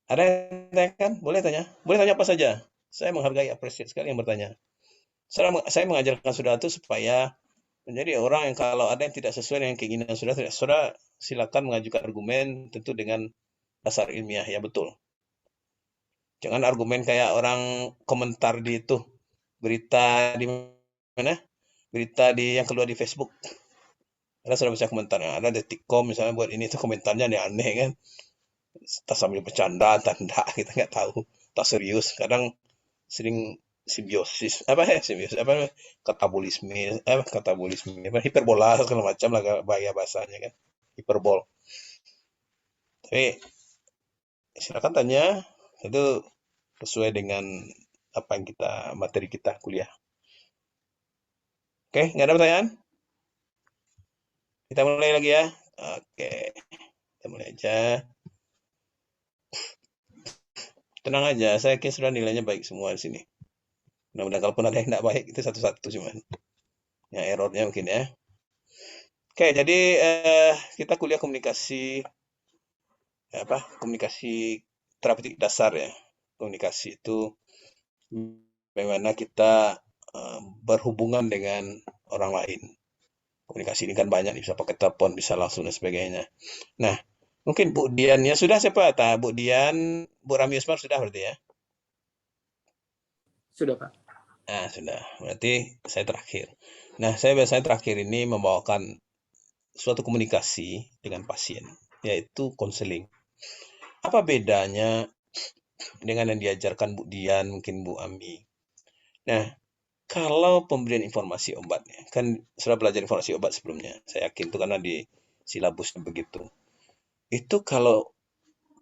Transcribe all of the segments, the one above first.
Ada yang tanyakan? Boleh tanya. Boleh tanya apa saja. Saya menghargai, apresiasi sekali yang bertanya. Saya mengajarkan saudara itu supaya menjadi orang yang kalau ada yang tidak sesuai dengan keinginan saudara, saudara silakan mengajukan argumen tentu dengan dasar ilmiah ya betul. Jangan argumen kayak orang komentar di itu berita di mana? Berita di yang keluar di Facebook. Ada sudah baca komentarnya. Ada detikcom misalnya buat ini tuh komentarnya aneh kan. Tak sambil bercanda, tanda kita nggak tahu. Tak serius. Kadang sering simbiosis apa ya simbiosis apa katabolisme apa hiperbola segala macam lah bahaya bahasanya kan hiperbol. Tapi silakan tanya itu sesuai dengan apa yang kita materi kita kuliah. Oke, nggak ada pertanyaan? Kita mulai lagi ya. Oke, kita mulai aja. Tenang aja, saya yakin sudah nilainya baik semua di sini. Mudah-mudahan kalaupun ada yang tidak baik itu satu-satu cuman. Yang errornya mungkin ya. Oke, jadi kita kuliah komunikasi apa? Komunikasi terapeutik dasar ya. Komunikasi itu bagaimana kita berhubungan dengan orang lain. Komunikasi ini kan banyak, bisa pakai telepon, bisa langsung dan sebagainya. Nah, mungkin Bu Dian ya sudah siapa? Bu Dian, Bu Rami Usmar sudah berarti ya? Sudah, Pak. Nah, sudah. Berarti saya terakhir. Nah, saya biasanya terakhir ini membawakan suatu komunikasi dengan pasien, yaitu konseling. Apa bedanya dengan yang diajarkan Bu Dian, mungkin Bu Ami? Nah, kalau pemberian informasi obatnya, kan sudah belajar informasi obat sebelumnya. Saya yakin itu karena di silabusnya begitu. Itu kalau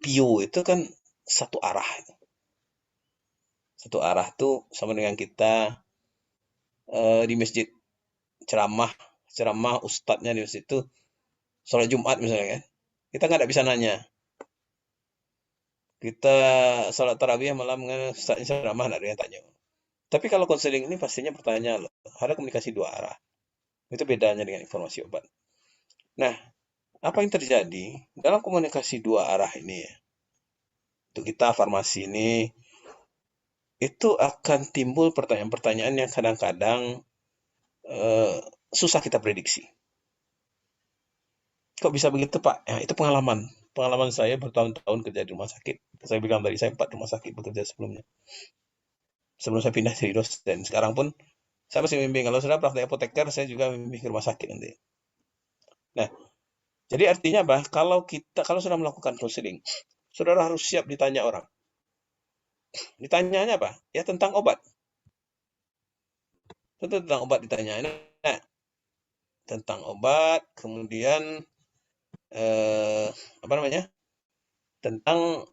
PIO itu kan satu arah. Satu arah tuh sama dengan kita di masjid ceramah, ceramah ustadznya di masjid itu sholat Jumat misalnya kan. Kita nggak bisa nanya. Kita sholat tarawih malam ustadznya ceramah nggak ada yang tanya. Tapi kalau konseling ini pastinya pertanyaan loh. Ada komunikasi dua arah. Itu bedanya dengan informasi obat. Nah, apa yang terjadi dalam komunikasi dua arah ini ya? Untuk kita farmasi ini itu akan timbul pertanyaan-pertanyaan yang kadang-kadang eh, susah kita prediksi. Kok bisa begitu Pak? Ya, itu pengalaman. Pengalaman saya bertahun-tahun kerja di rumah sakit. Saya bilang tadi saya 4 rumah sakit bekerja sebelumnya. Sebelum saya pindah jadi dosen. Sekarang pun saya masih membimbing. Kalau sudah praktek apoteker, saya juga membimbing ke rumah sakit nanti. Nah, jadi artinya apa? Kalau sudah melakukan konseling, saudara harus siap ditanya orang. Ditanyanya apa? Ya tentang obat. Tentu tentang obat ditanya. Nah, tentang obat, kemudian apa namanya? Tentang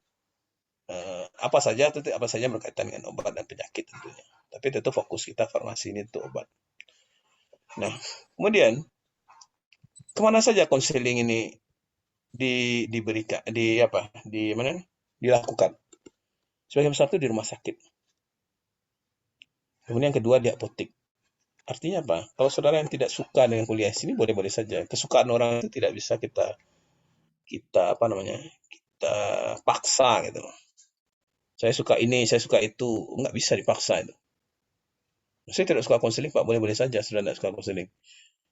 apa saja berkaitan dengan obat dan penyakit tentunya. Tapi tentu fokus kita farmasi ini untuk obat. Nah, kemudian kemana saja konseling ini diberikan di apa di mana dilakukan? Sebagian besar itu di rumah sakit. Kemudian yang kedua di apotek. Artinya apa? Kalau saudara yang tidak suka dengan kuliah sini boleh-boleh saja. Kesukaan orang itu tidak bisa kita kita apa namanya kita paksa gitu. Saya suka ini, saya suka itu, nggak bisa dipaksa itu. Saya tidak suka konseling, Pak, boleh-boleh saja saudara tidak suka konseling.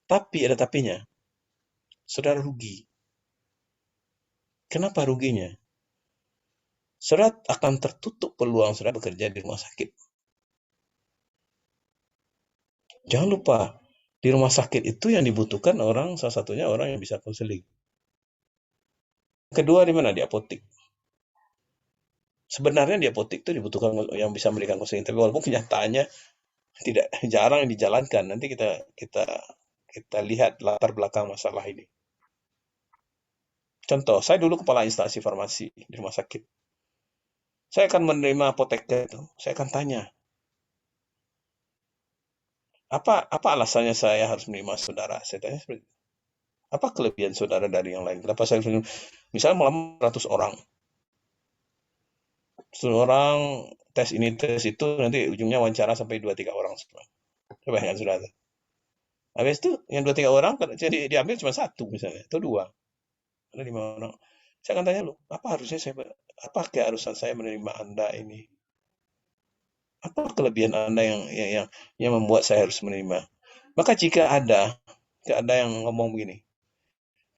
Tapi ada tapinya, saudara rugi. Kenapa ruginya? Saudara akan tertutup peluang saudara bekerja di rumah sakit. Jangan lupa, di rumah sakit itu yang dibutuhkan orang, salah satunya orang yang bisa konseling. Kedua di mana? Di apotek. Sebenarnya di apotek itu dibutuhkan yang bisa memberikan konseling, tapi walaupun kenyataannya tidak jarang dijalankan. Nanti kita kita kita lihat latar belakang masalah ini. Contoh, saya dulu kepala instansi farmasi di rumah sakit. Saya akan menerima apoteker itu. Saya akan tanya, apa alasannya saya harus menerima saudara? Saya tanya seperti itu. Apa kelebihan saudara dari yang lain? Kenapa saya misalnya malam 100 orang. 100 orang tes ini tes itu nanti ujungnya wawancara sampai 2-3 orang semua. Coba ya saudara. Habis itu yang 2-3 orang jadi diambil cuma satu misalnya, atau dua. Ada 5 orang. Saya akan tanya lu, apa keharusan saya menerima Anda ini? Apa kelebihan Anda yang membuat saya harus menerima? Maka jika ada yang ngomong begini,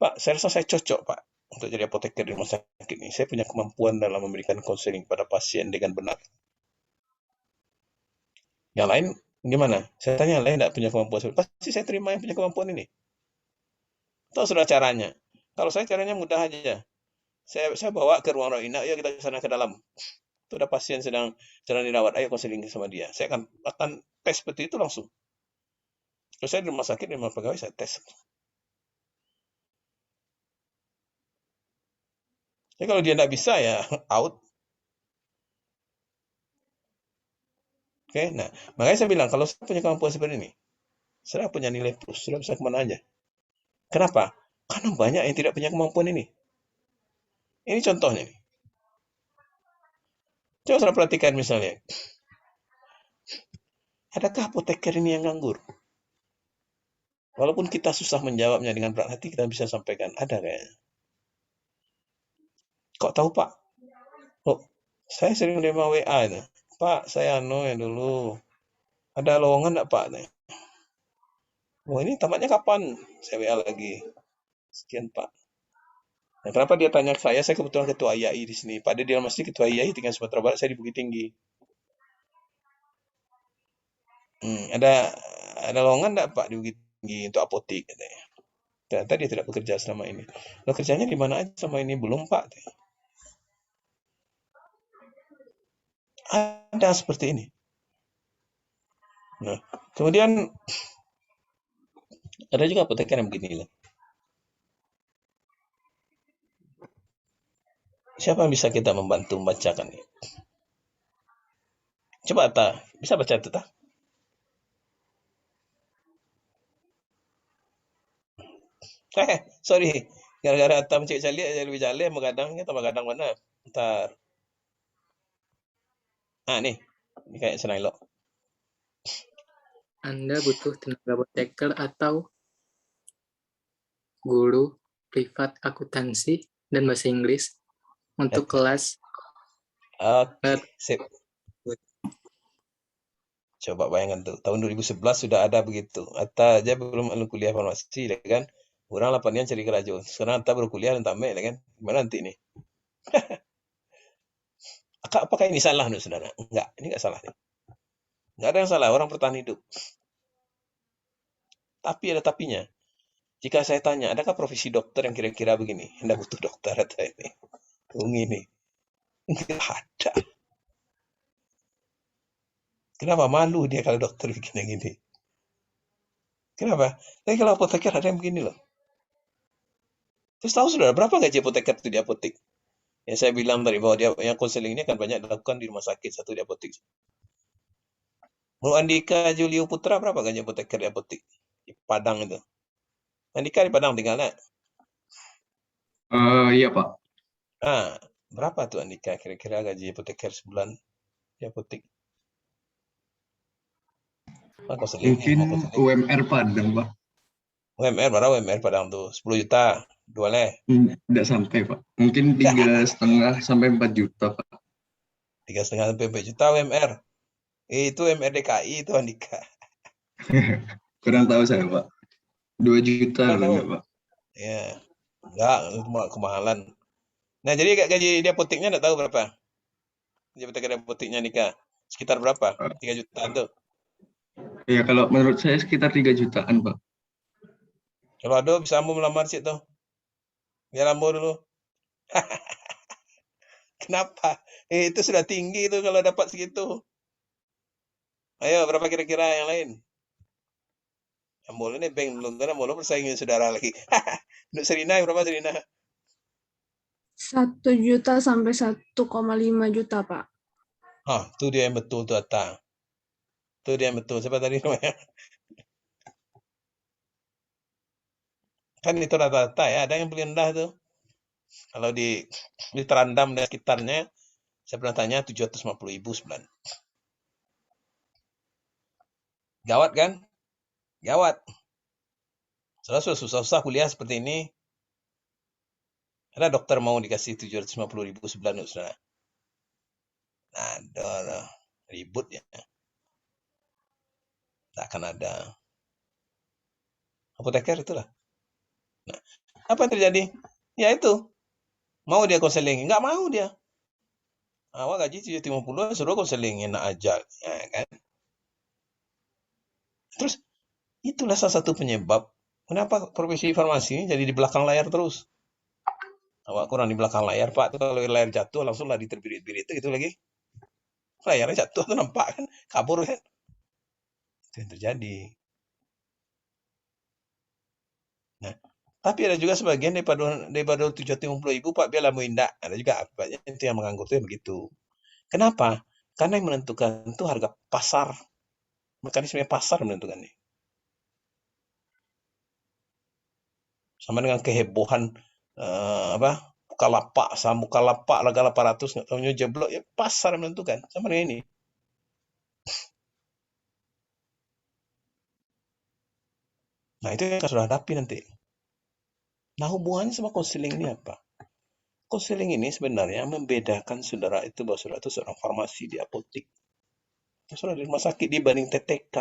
Pak, saya rasa saya cocok, Pak, untuk jadi apoteker di rumah sakit ini. Saya punya kemampuan dalam memberikan konseling pada pasien dengan benar. Yang lain gimana? Saya tanya yang lain tidak punya kemampuan. Pasti saya terima yang punya kemampuan ini. Tahu sudah caranya. Kalau saya caranya mudah aja. Saya bawa ke ruang rawat inap, yuk kita ke sana ke dalam. Itu ada pasien sedang dirawat, ayo konseling sama dia. Saya akan tes seperti itu langsung. Terus saya di rumah sakit, di rumah pegawai saya tes. Jadi kalau dia tidak bisa ya out. Oke, nah makanya saya bilang kalau saya punya kemampuan seperti ini, saya punya nilai plus, sudah bisa kemana aja. Kenapa? Karena banyak yang tidak punya kemampuan ini. Ini contohnya nih. Coba saya perhatikan misalnya, adakah apoteker ini yang nganggur? Walaupun kita susah menjawabnya dengan berat hati, kita bisa sampaikan, ada kayaknya. Kok tahu Pak? Oh, saya sering menerima WA itu. Pak, saya ya dulu. Ada lowongan enggak Pak? Oh ini tamatnya kapan? Saya WA lagi. Sekian Pak. Nah, kenapa dia tanya ke saya? Saya kebetulan ketua IAI di sini. Pak Deddy Almasdi ketua IAI tinggal Sumatera Barat, saya di Bukit Tinggi. Ada lowongan enggak Pak di Bukit Tinggi untuk apotik katanya. Ternyata dia tidak bekerja selama ini. Lo kerjanya di mana aja selama ini? Belum Pak. Ada seperti ini. Nah, kemudian ada juga apoteker yang begini loh. Siapa yang bisa kita membantu membacakan ini? Coba bisa baca itu ta? Sorry. Gara-gara Atta mencik calik, saya lebih calik, tambah kadang mana? Ntar. Nih. Ini kayak senilok. Anda butuh tenaga apoteker atau guru privat akuntansi dan bahasa Inggris untuk kelas. Oke, sip. Coba bayangkan tuh, tahun 2011 sudah ada begitu. Atta aja belum kuliah farmasi, kan? Orang 8 cari kerja. Sekarang Atta baru kuliah dan tamat, kan? Gimana nanti ini? Apakah ini salah, nih, saudara? Enggak, ini enggak salah. Nih. Enggak ada yang salah, orang bertahan hidup. Tapi ada tapinya. Jika saya tanya, adakah profesi dokter yang kira-kira begini? Anda butuh dokter atau ini? Ini. Enggak ada. Kenapa malu dia kalau dokter bikin yang gini? Kenapa? Tapi kalau apoteker ada yang begini loh. Terus tahu saudara berapa gaji apoteker itu di apotek? Yang saya bilang tadi bahwa dia yang konseling ini akan banyak dilakukan di rumah sakit, satu di apotek. Mau Andika Julio Putra berapa gaji apoteker di apotek? Di Padang itu. Andika di Padang tinggalnya. Iya Pak. Berapa tuh Andika kira-kira gaji apoteker sebulan di apotek? Mungkin UMR Padang Pak. UMR berapa UMR Padang tuh? 10 juta. Dua leh. Tidak sampai Pak. Mungkin 3,5 sampai 4 juta Pak. 3,5 sampai 4 juta UMR. Itu UMR DKI itu Andika. Kurang tahu saya Pak. 2 juta Kurang tahu. enggak Pak? Ya, enggak, itu kemahalan. Nah, jadi gaji di apoteknya enggak tahu berapa? Gaji apoteker di apoteknya Andika. Sekitar berapa? 3 jutaan tuh. Ya kalau menurut saya sekitar 3 jutaan Pak. Kalau ada bisa ambo melamar sih tuh. Biar ambo dulu. Kenapa? Itu sudah tinggi itu kalau dapat segitu. Ayo, berapa kira-kira yang lain? Ambo ini bank belum karena ambo bersaing saudara lagi. Untuk Serina berapa Serina? 1 juta sampai 1,5 juta, Pak. Itu dia yang betul tuh Atta. Itu dia yang betul. Siapa tadi namanya? Kan itu rata-rata ya, ada yang beli rendah tuh. Kalau di Terandam dan sekitarnya, saya pernah tanya 750.000 sebulan. Gawat kan? Gawat. Susah-susah kuliah seperti ini. Ada dokter mau dikasih 750.000 sebulan, saudara. Ada ribut ya, tak akan ada. Apoteker itulah. Nah, apa yang terjadi? Ya itu, mau dia konseling, nggak mau dia. Awak gaji 750, suruh konseling, enak aja, ya kan? Terus itulah salah satu penyebab kenapa profesi farmasi ini jadi di belakang layar terus. Awak kurang di belakang layar, Pak. Tuh kalau layar jatuh langsung lah diterbirit-birit itu lagi. Layarnya jatuh tuh nampak kan, kabur kan. Itu yang terjadi. Nah, tapi ada juga sebagian daripada 750.000, Pak, biarlah mengindak. Ada juga Pak, itu yang menganggur itu yang begitu. Kenapa? Karena yang menentukan itu harga pasar. Mekanisme pasar menentukan ini. Sama dengan kehebohan Bukalapak, saham Bukalapak harga 800 nggak tahunya jeblok, ya pasar yang menentukan. Sama dengan ini. Nah, itu yang sudah hadapi nanti. Nah, hubungannya sama konseling ini apa? Konseling ini sebenarnya membedakan saudara itu bahwa saudara itu seorang farmasi di apotek. Saudara di rumah sakit dibanding TTK.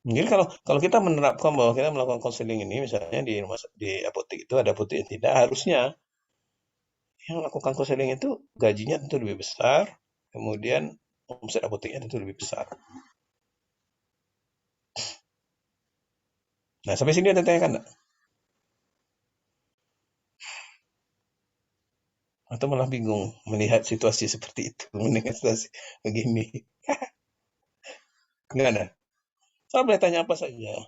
Jadi kalau kita menerapkan bahwa kita melakukan konseling ini, misalnya di apotek itu ada apotek yang tidak, harusnya yang melakukan konseling itu gajinya tentu lebih besar, kemudian omset apoteknya tentu lebih besar. Nah, sampai sini ada tanyakan enggak? Atau malah bingung melihat situasi seperti itu, mendengar situasi begini. Enggak ada. Saya boleh tanya apa saja.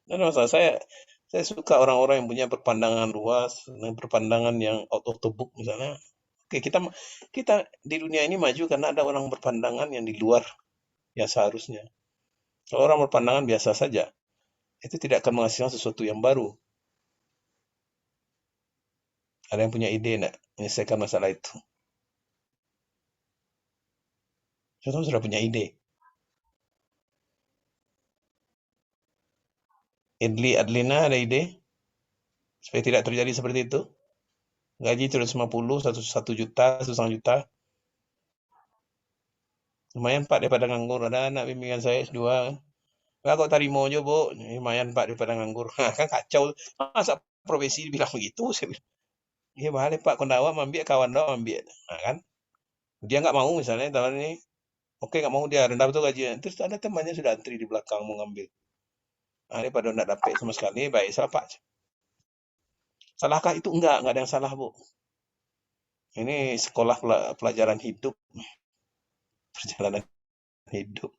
Tidak ada masalah. Saya suka orang-orang yang punya perpandangan luas, dan perpandangan yang out of the book misalnya. Oke, kita di dunia ini maju karena ada orang berpandangan yang di luar yang seharusnya. Kalau orang berpandangan biasa saja, itu tidak akan menghasilkan sesuatu yang baru. Ada yang punya ide enggak menyelesaikan masalah itu? Saya sudah punya ide. Adlina ada ide supaya tidak terjadi seperti itu? Gaji 150, 1 juta, 1,5 juta. Lumayan Pak daripada nganggur. Ada anak bimbingan saya S2. Enggak kok tarimo aja, Bu. Lumayan Pak daripada nganggur. Kan kacau. Masa profesi bilang begitu? Saya bilang, iya balik Pak. Kalau awak ambil, kawan awak ambil. Nah, kan? Dia nggak mau misalnya tahun ini. Oke nggak mau dia rendah betul gajinya. Terus ada temannya sudah antri di belakang mau ngambil. Nah, daripada nggak dapat sama sekali, baik salah Pak. Salahkah itu? Enggak ada yang salah, Bu. Ini sekolah pelajaran hidup, perjalanan hidup.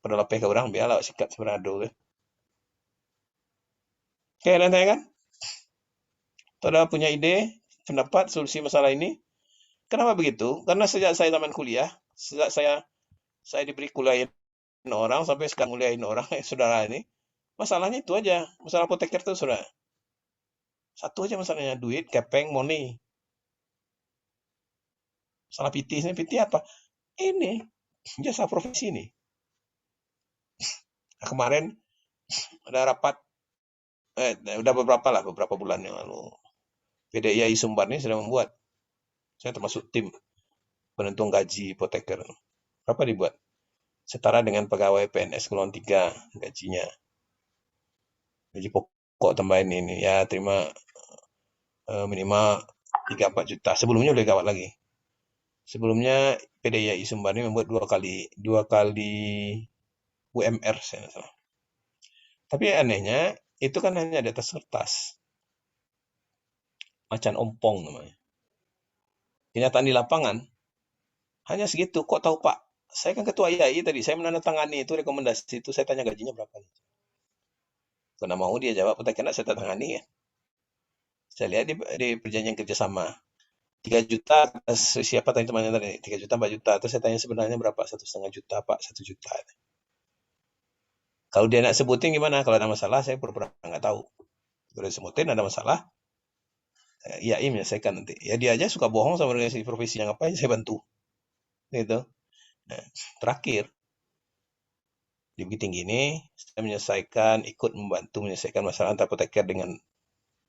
Pada lepeh ke orang, biarlah sikat seberado. Oke, ada yang tanya kan? Saudara punya ide, pendapat, solusi masalah ini? Kenapa begitu? Karena sejak saya zaman kuliah, sejak saya diberi kuliahin orang, sampai sekarang kuliahin orang, saudara ini, masalahnya itu aja. Masalah apoteker itu, saudara. Satu aja masalahnya, duit, kepeng, money. Masalah PT, ini PT apa? Ini, jasa profesi ini. Nah, kemarin ada rapat, udah beberapa bulan yang lalu. PDIAI Sumbar ini sedang membuat, saya termasuk tim penentu gaji apoteker. Berapa dibuat? Setara dengan pegawai PNS golongan 3 gajinya. Gaji pokok tambahan ini ya terima minimal 3-4 juta. Sebelumnya udah gawat lagi. Sebelumnya PDIAI Sumbar ini membuat dua kali UMR saya salah. Tapi anehnya itu kan hanya di atas kertas. Macan ompong namanya. Kenyataan di lapangan hanya segitu. Kok tahu Pak? Saya kan ketua IAI tadi, saya menandatangani itu rekomendasi itu, saya tanya gajinya berapa. Karena mau dia jawab, kena saya tangani ya. Saya lihat di perjanjian kerjasama. 3 juta siapa tadi temannya tadi? 3 juta, 4 juta. Terus saya tanya sebenarnya berapa? 1,5 juta Pak, 1 juta. Kalau dia nak sebutin gimana? Kalau ada masalah saya pura-pura nggak tahu. Kalau disebutin ada masalah, IAI menyelesaikan nanti. Ya dia aja suka bohong sama organisasi profesinya, ngapain saya bantu. Gitu. Nah, terakhir, Di Bukit Tinggi ini, saya ikut membantu menyelesaikan masalah antara apoteker dengan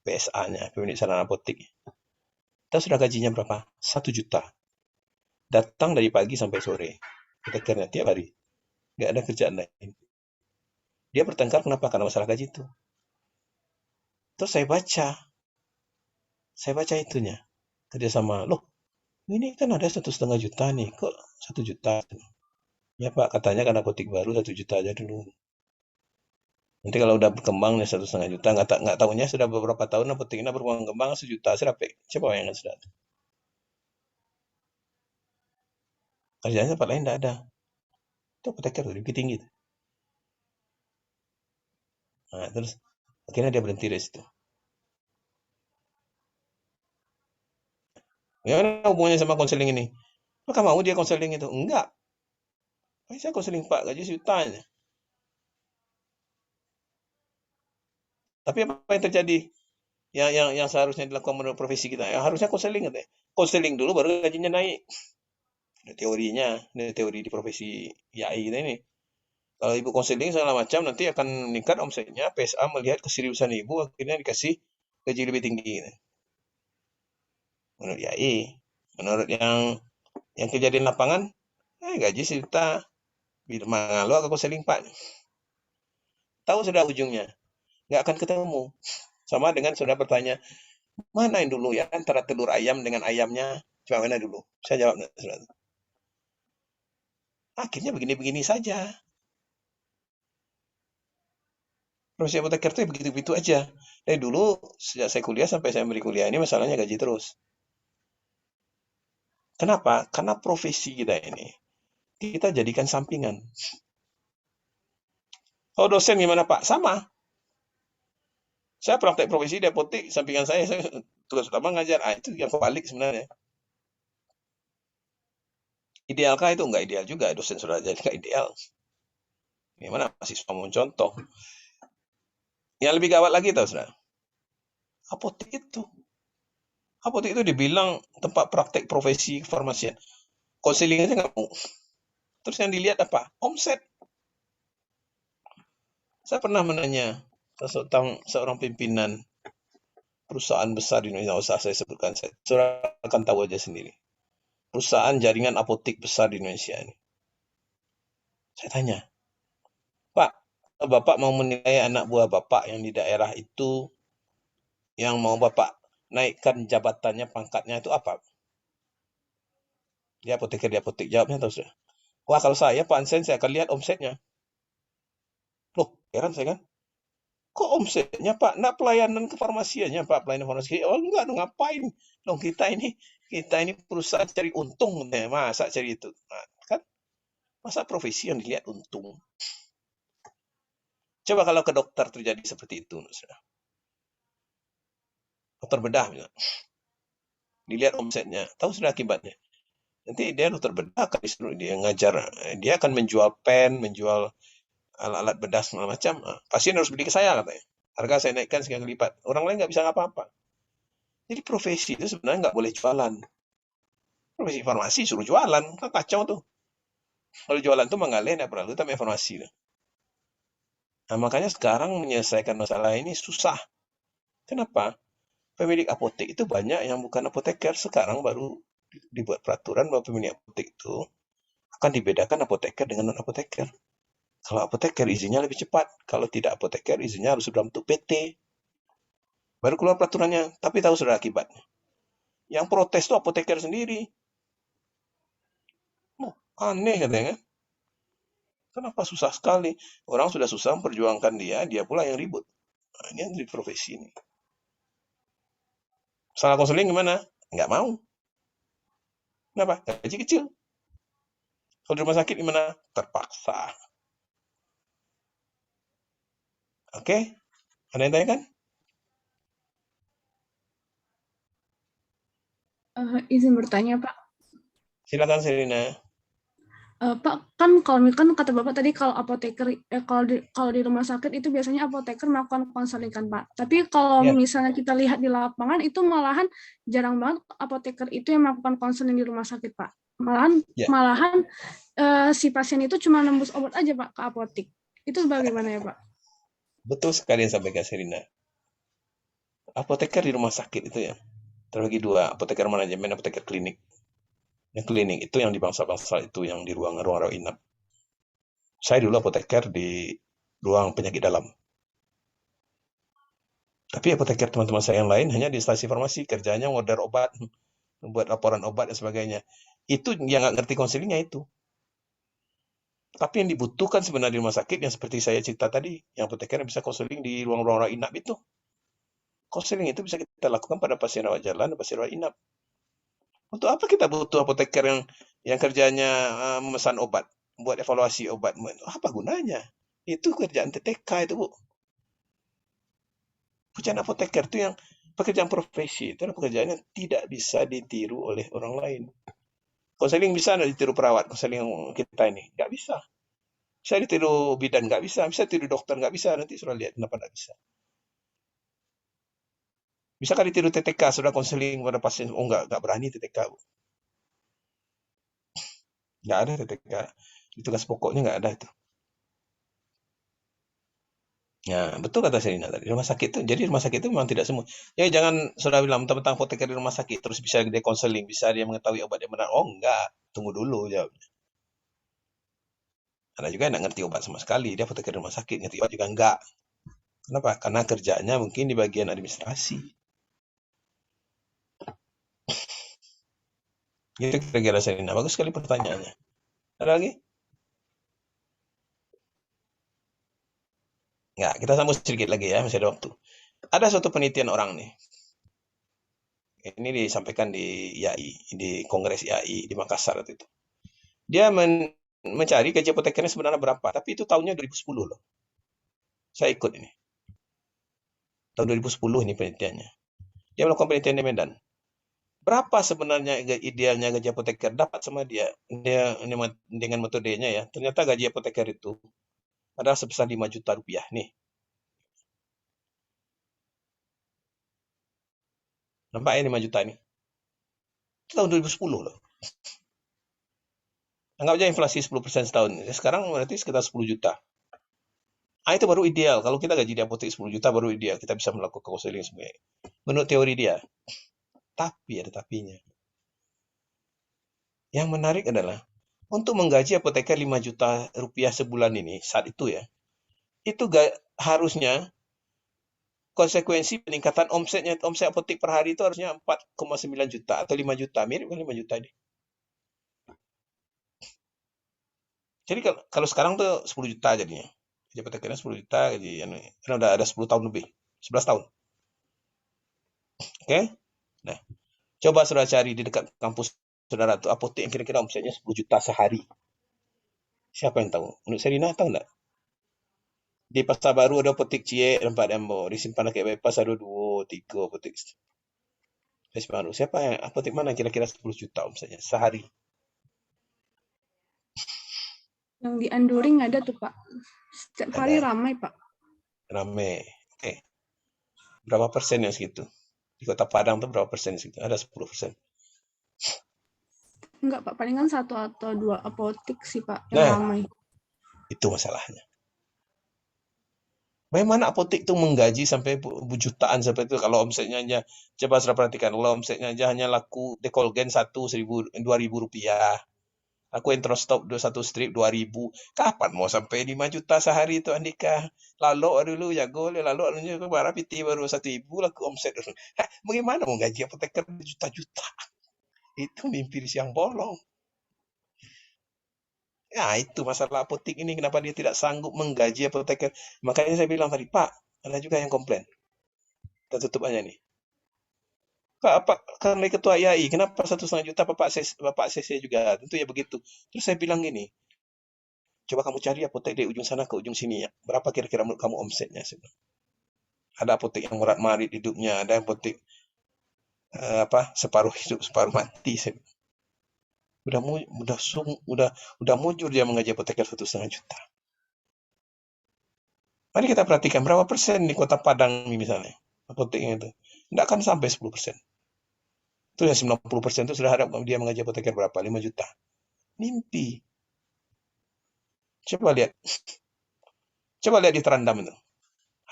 PSA-nya, pemilik sarana apotek. Tahu sudah gajinya berapa? 1 juta. Datang dari pagi sampai sore. Apotekernya tiap hari. Nggak ada kerjaan lain. Dia bertengkar kenapa? Karena masalah gaji itu. Terus saya baca itunya. Kerjasama. Loh, ini kan ada 1,5 juta nih. Kok 1 juta? Ya Pak, katanya kan apotek baru 1 juta aja dulu. Nanti kalau udah berkembang nih 1,5 juta, nggak tahunya sudah beberapa tahun apotek ini berkembang 1 juta. Siapa yang nggak sudah? Kerjanya tempat lain nggak ada. Itu apoteker tuh, Bukit Tinggi. Nah, terus akhirnya dia berhenti dari situ. Gimana hubungannya sama konseling ini? Maka mau dia konseling itu? Enggak. Saya konseling Pak, gaji jutanya. Tapi apa yang terjadi? Yang seharusnya dilakukan menurut profesi kita, ya harusnya konseling katanya. Konseling dulu baru gajinya naik. Ini teorinya, ini teori di profesi YAI kita ini. Kalau ibu konseling segala macam, nanti akan meningkat omsetnya. PSA melihat keseriusan ibu, akhirnya dikasih gaji lebih tinggi. Menurut YAI, menurut yang kerja di lapangan, gaji sejuta. Bila mengalu ke konseling Pak. Tahu sudah ujungnya. Nggak akan ketemu. Sama dengan sudah bertanya, mana yang dulu ya antara telur ayam dengan ayamnya? Coba mana dulu? Saya jawab. Akhirnya begini-begini saja. Profesi apoteker itu begitu-begitu aja. Dari dulu, sejak saya kuliah sampai saya beri kuliah ini, masalahnya gaji terus. Kenapa? Karena profesi kita ini, kita jadikan sampingan. Kalau dosen gimana Pak? Sama. Saya praktek profesi di apotek, sampingan saya tugas utama ngajar. Itu yang kebalik sebenarnya. Idealkah itu? Enggak ideal juga. Dosen sudah jadi enggak ideal. Gimana mahasiswa mau contoh? Yang lebih gawat lagi tahu saudara. Apotek itu dibilang tempat praktek profesi kefarmasian. Konseling aja nggak mau. Terus yang dilihat apa? Omset. Saya pernah menanya ke seorang pimpinan perusahaan besar di Indonesia, usah saya sebutkan, saudara akan tahu aja sendiri. Perusahaan jaringan apotek besar di Indonesia ini. Saya tanya, Pak, Bapak mau menilai anak buah Bapak yang di daerah itu, yang mau Bapak naikkan jabatannya, pangkatnya itu apa? Dia apoteker, jawabnya tahu sudah. Wah, kalau saya Pak Ansen, saya akan lihat omsetnya. Loh, heran saya kan? Kok omsetnya Pak? Nggak pelayanan kefarmasiannya Pak, pelayanan farmasi. Oh enggak dong, ngapain? Dong kita ini perusahaan cari untung, masa cari itu? Nah, kan? Masa profesi yang dilihat untung? Coba kalau ke dokter terjadi seperti itu, dokter bedah misalnya. Dilihat omsetnya, tahu sudah akibatnya. Nanti dia dokter bedah akan disuruh dia ngajar, dia akan menjual pen, menjual alat-alat bedah segala macam. Pasien harus beli ke saya katanya. Harga saya naikkan sekian lipat. Orang lain nggak bisa apa-apa. Jadi profesi itu sebenarnya nggak boleh jualan. Profesi farmasi suruh jualan, kan kacau tuh. Kalau jualan tuh mengalir nggak perlu, tapi informasi. Nah makanya sekarang menyelesaikan masalah ini susah. Kenapa? Pemilik apotek itu banyak yang bukan apoteker. Sekarang baru dibuat peraturan bahwa pemilik apotek itu akan dibedakan apoteker dengan non-apoteker. Kalau apoteker izinnya lebih cepat. Kalau tidak apoteker izinnya harus dalam bentuk PT. Baru keluar peraturannya. Tapi tahu sudah akibatnya. Yang protes itu apoteker sendiri. Aneh katanya. Kenapa susah sekali? Orang sudah susah memperjuangkan dia pula yang ribut. Nah, ini yang di profesi ini. Salah konseling gimana? Nggak mau. Kenapa? Gaji kecil. Kalau di rumah sakit gimana? Terpaksa. Oke? Ada yang tanya kan? Izin bertanya, Pak. Silakan Serina. Pak, kan kata Bapak tadi kalau apoteker, kalau di rumah sakit itu biasanya apoteker melakukan konseling kan, Pak. Tapi kalau misalnya kita lihat di lapangan itu malahan jarang banget apoteker itu yang melakukan konseling di rumah sakit, Pak. Ya. Malahan si pasien itu cuma nembus obat aja Pak ke apotek. Itu bagaimana ya Pak? Betul sekali yang sampaikan Serina. Apoteker di rumah sakit itu ya terbagi dua, apoteker manajemen, apoteker klinik. Yang klinik itu yang di bangsal-bangsal itu yang di ruang rawat inap. Saya dulu apoteker di ruang penyakit dalam. Tapi apoteker teman-teman saya yang lain hanya di instansi farmasi, kerjanya order obat, membuat laporan obat dan sebagainya. Itu yang nggak ngerti konselingnya itu. Tapi yang dibutuhkan sebenarnya di rumah sakit yang seperti saya cerita tadi, yang apoteker bisa konseling di ruang-ruang rawat inap itu. Konseling itu bisa kita lakukan pada pasien rawat jalan dan pasien rawat inap. Untuk apa kita butuh apoteker yang kerjanya memesan obat, buat evaluasi obat? Apa gunanya? Itu kerjaan TTK itu, Bu. Pekerjaan apoteker itu yang pekerjaan profesi, itu adalah pekerjaan yang tidak bisa ditiru oleh orang lain. Konseling bisa nggak ditiru perawat, konseling kita ini? Nggak bisa. Bisa ditiru bidan, nggak bisa. Bisa tiru dokter, nggak bisa. Nanti sudah lihat kenapa nggak bisa. Bisakah ditiru TTK, sudah konseling pada pasien? Oh, nggak berani TTK, Bu. Nggak ada TTK. Di tugas pokoknya nggak ada itu. Ya, betul kata Serina tadi. Rumah sakit itu, jadi rumah sakit itu memang tidak semua. Ya, jangan sudah bilang tentang apoteker di rumah sakit, terus bisa dia konseling, bisa dia mengetahui obat yang benar. Oh, enggak. Tunggu dulu, jawabnya. Ada juga yang nggak ngerti obat sama sekali. Dia apoteker di rumah sakit, ngerti obat juga enggak. Kenapa? Karena kerjanya mungkin di bagian administrasi. Gitu kira-kira Serina. Bagus sekali pertanyaannya. Ada lagi? Ya, kita sambung sedikit lagi ya, masih ada waktu. Ada suatu penelitian orang nih. Ini disampaikan di IAI, di Kongres IAI di Makassar waktu itu. Dia mencari gaji apotekernya sebenarnya berapa, tapi itu tahunnya 2010 loh. Saya ikut ini. Tahun 2010 ini penelitiannya. Dia melakukan penelitian di Medan. Berapa sebenarnya idealnya gaji apoteker dapat sama dia? Dia dengan metodenya ya. Ternyata gaji apoteker itu adalah sebesar 5 juta rupiah nih. Nampak ya 5 juta ini? Itu tahun 2010 loh. Anggap aja inflasi 10% setahun. Sekarang berarti sekitar 10 juta. Itu baru ideal. Kalau kita gaji di apotek 10 juta baru ideal. Kita bisa melakukan konseling semuanya. Menurut teori dia. Tapi ada tapinya. Yang menarik adalah untuk menggaji apoteker 5 juta rupiah sebulan ini, saat itu ya, itu harusnya konsekuensi peningkatan omset apotek per hari itu harusnya 4,9 juta atau 5 juta. Mirip kan 5 juta ini. Jadi kalau sekarang tuh 10 juta jadinya. Gaji apotekernya 10 juta, karena udah ada 10 tahun lebih. 11 tahun. Oke? Nah, coba saudara cari di dekat kampus saudara tuh apotek yang kira-kira omsetnya 10 juta sehari. Siapa yang tahu? Menurut Serina tahu nggak? Di Pasar Baru ada apotek Cie, tempat Dembo. Di Simpan Rakyat Bypass ada 2, 3 apotek. Baru. Siapa yang apotek mana kira-kira 10 juta omsetnya sehari? Yang di Anduring ada tuh Pak. Setiap hari Ada. ramai Pak. Rame. Oke. Berapa persen yang segitu? Di Kota Padang tuh berapa persen segitu? Ada 10%. Enggak Pak, palingan 1 atau 2 apotek sih Pak yang Nah, ramai. itu masalahnya. Bagaimana apotek itu menggaji sampai jutaan sampai itu kalau omsetnya aja, coba saya perhatikan, kalau omsetnya aja hanya laku Dekolgen 2.000 rupiah. Aku Entrostop 21 strip 2.000. Kapan mau sampai 5 juta sehari itu Andika? Lalu dulu jago, lalu anunya ke barang PT baru 1.000 laku omset. Bagaimana mau gaji apoteker juta-juta? Itu mimpi di siang bolong. Ya, itu masalah apotek ini. Kenapa dia tidak sanggup menggaji apoteker. Makanya saya bilang tadi, Pak, ada juga yang komplain. Kita tutup aja nih. Pak, kan dari ketua IAI, kenapa 1,5 juta Bapak CC juga? Tentu ya begitu. Terus saya bilang gini, coba kamu cari apotek dari ujung sana ke ujung sini ya. Berapa kira-kira menurut kamu omsetnya? Ada apotek yang marit hidupnya, ada apotek separuh hidup, separuh mati. Udah mujur dia mengaji apoteker 1,5 juta. Mari kita perhatikan berapa persen di Kota Padang ini misalnya apoteknya itu. Tidak akan sampai 10%. Itu yang 90% itu sudah harap dia mengaji apoteker berapa? 5 juta. Mimpi. Coba lihat. Coba lihat di Terandam itu.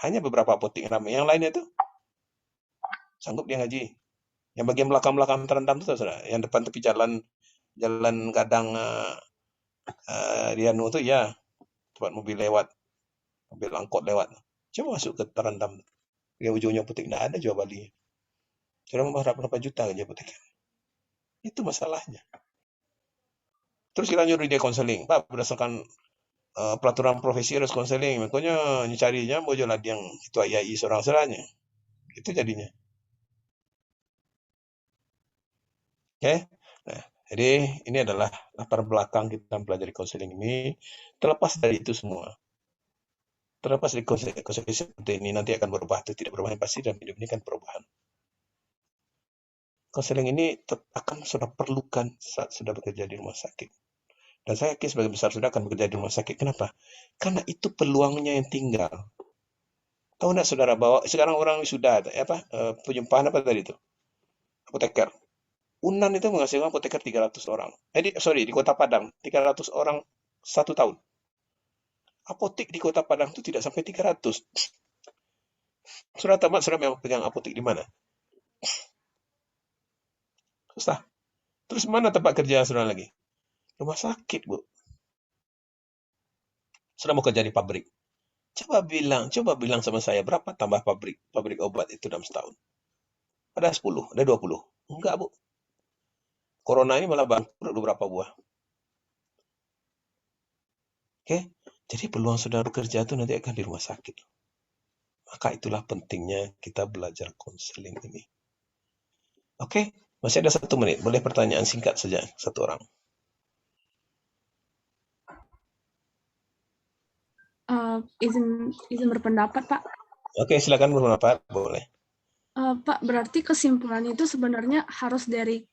Hanya beberapa apotek ramai. Yang lainnya itu sanggup dia ngaji. Yang bagian belakang-belakang Terandam itu saudara. Yang depan tepi jalan kadang Rianu itu ya tempat mobil lewat, mobil angkot lewat. Coba masuk ke Terandam. Di ujungnya apotek tidak ada jual Bali. Sudah mengharap berapa juta aja apotek. Itu masalahnya. Terus kita nyuruh dia konseling, Pak, berdasarkan peraturan profesi harus konseling. Makanya carinya mau jual yang ketua IAI seorang seranya. Itu jadinya. Oke. Nah, jadi ini adalah latar belakang kita mempelajari konseling ini. Terlepas dari itu semua. Terlepas dari konseling seperti ini nanti akan berubah atau tidak berubah yang pasti dalam hidup ini kan perubahan. Konseling ini akan sudah perlukan saat sudah bekerja di rumah sakit. Dan saya yakin sebagian besar sudah akan bekerja di rumah sakit. Kenapa? Karena itu peluangnya yang tinggal. Tahu nggak saudara bahwa sekarang orang sudah penyumpahan apa tadi itu? Apoteker. Unan itu menghasilkan apoteker 300 orang. Di Kota Padang 300 orang 1 tahun. Apotek di Kota Padang itu tidak sampai 300. Saudara tamat, saudara memang pegang apotek di mana? Susah. Terus mana tempat kerja saudara lagi? Rumah sakit, Bu. Saudara mau kerja di pabrik. Coba bilang sama saya, berapa tambah pabrik obat itu dalam setahun? Ada 10, ada 20. Enggak, Bu. Corona ini malah bangkrut beberapa buah. Oke? Jadi peluang saudara bekerja itu nanti akan di rumah sakit. Maka itulah pentingnya kita belajar konseling ini. Oke? Masih ada 1 menit. Boleh pertanyaan singkat saja, 1 orang. Izin berpendapat, Pak. Oke, silakan berpendapat. Boleh. Pak, berarti kesimpulannya itu sebenarnya harus dari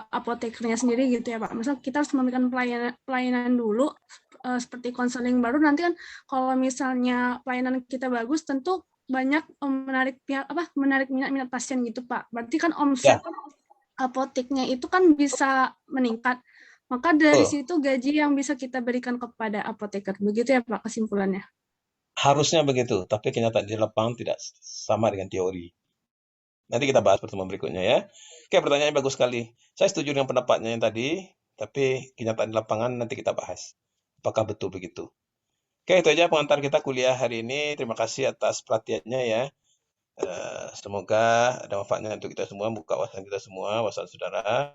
apotekernya sendiri gitu ya, Pak. Misal kita harus memberikan pelayanan dulu seperti konseling, baru nanti kan kalau misalnya pelayanan kita bagus tentu banyak menarik minat pasien gitu, Pak. Berarti kan omset apoteknya itu kan bisa meningkat. Maka dari situ gaji yang bisa kita berikan kepada apoteker. Begitu ya, Pak, kesimpulannya. Harusnya begitu, tapi kenyataan di lapangan tidak sama dengan teori. Nanti kita bahas pertemuan berikutnya ya. Oke, pertanyaannya bagus sekali. Saya setuju dengan pendapatnya yang tadi, tapi kenyataan di lapangan nanti kita bahas. Apakah betul begitu? Oke, itu aja pengantar kita kuliah hari ini. Terima kasih atas perhatiannya ya. Semoga ada manfaatnya untuk kita semua, buka wawasan kita semua, wawasan saudara.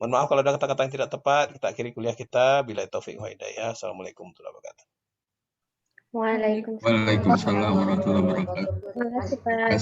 Mohon maaf kalau ada kata-kata yang tidak tepat. Kita akhiri kuliah kita. Bila taufik wa hidayah. Assalamualaikum warahmatullahi wabarakatuh. Waalaikumsalam warahmatullahi wabarakatuh. Terima kasih, Pak.